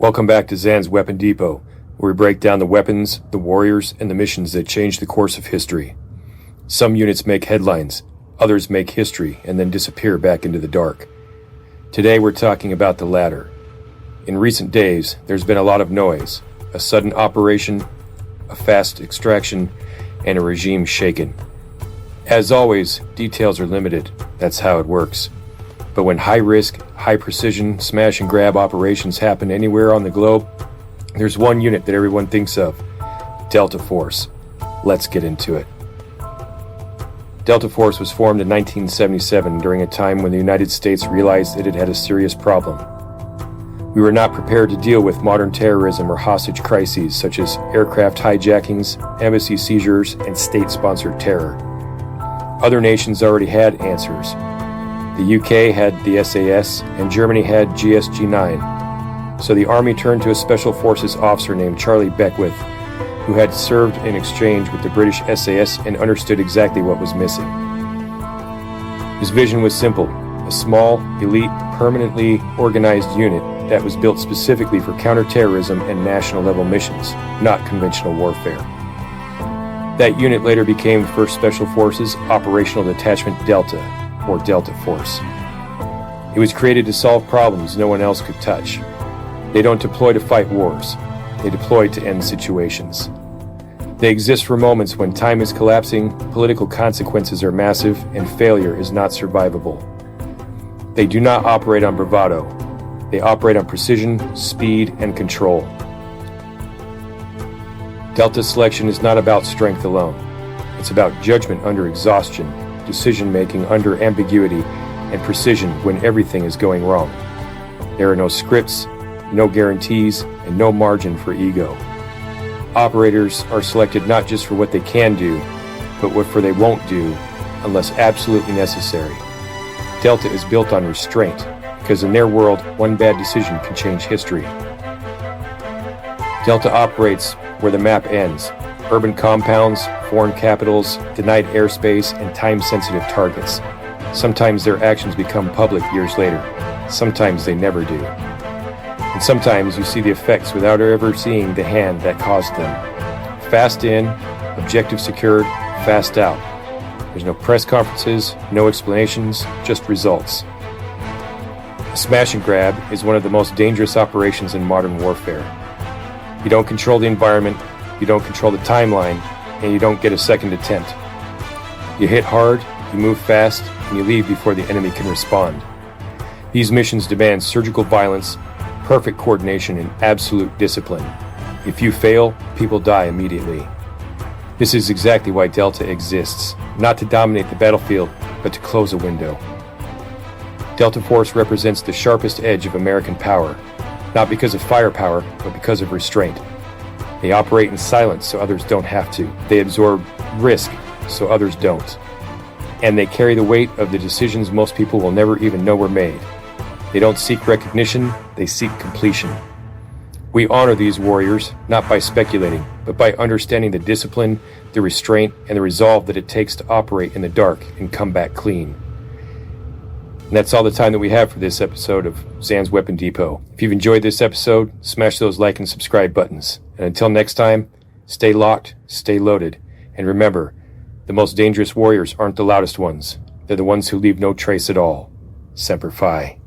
Welcome back to Zan's Weapon Depot, where we break down the weapons, the warriors, and the missions that change the course of history. Some units make headlines, others make history and then disappear back into the dark. Today we're talking about the latter. In recent days, there's been a lot of noise, a sudden operation, a fast extraction, and a regime shaken. As always, details are limited, that's how it works. But when high-risk, high-precision, smash-and-grab operations happen anywhere on the globe, there's one unit that everyone thinks of, Delta Force. Let's get into it. Delta Force was formed in 1977 during a time when the United States realized that it had a serious problem. We were not prepared to deal with modern terrorism or hostage crises such as aircraft hijackings, embassy seizures, and state-sponsored terror. Other nations already had answers. The UK had the SAS, and Germany had GSG-9. So the Army turned to a Special Forces officer named Charlie Beckwith, who had served in exchange with the British SAS and understood exactly what was missing. His vision was simple: a small, elite, permanently organized unit that was built specifically for counterterrorism and national-level missions, not conventional warfare. That unit later became the 1st Special Forces Operational Detachment Delta, or Delta Force. It was created to solve problems no one else could touch. They don't deploy to fight wars. They deploy to end situations. They exist for moments when time is collapsing, political consequences are massive, and failure is not survivable. They do not operate on bravado. They operate on precision, speed, and control. Delta selection is not about strength alone. It's about judgment under exhaustion, decision-making under ambiguity, and precision when everything is going wrong. There are no scripts, no guarantees, and no margin for ego. Operators are selected not just for what they can do, but what they won't do unless absolutely necessary. Delta is built on restraint, because in their world, one bad decision can change history. Delta operates where the map ends: urban compounds, foreign capitals, denied airspace, and time-sensitive targets. Sometimes their actions become public years later. Sometimes they never do. And sometimes you see the effects without ever seeing the hand that caused them. Fast in, objective secured, fast out. There's no press conferences, no explanations, just results. A smash and grab is one of the most dangerous operations in modern warfare. You don't control the environment, you don't control the timeline, and you don't get a second attempt. You hit hard, you move fast, and you leave before the enemy can respond. These missions demand surgical violence, perfect coordination, and absolute discipline. If you fail, people die immediately. This is exactly why Delta exists, not to dominate the battlefield, but to close a window. Delta Force represents the sharpest edge of American power, not because of firepower, but because of restraint. They operate in silence so others don't have to. They absorb risk so others don't. And they carry the weight of the decisions most people will never even know were made. They don't seek recognition, they seek completion. We honor these warriors, not by speculating, but by understanding the discipline, the restraint, and the resolve that it takes to operate in the dark and come back clean. And that's all the time that we have for this episode of Zan's Weapon Depot. If you've enjoyed this episode, smash those like and subscribe buttons. And until next time, stay locked, stay loaded, and remember, the most dangerous warriors aren't the loudest ones. They're the ones who leave no trace at all. Semper Fi.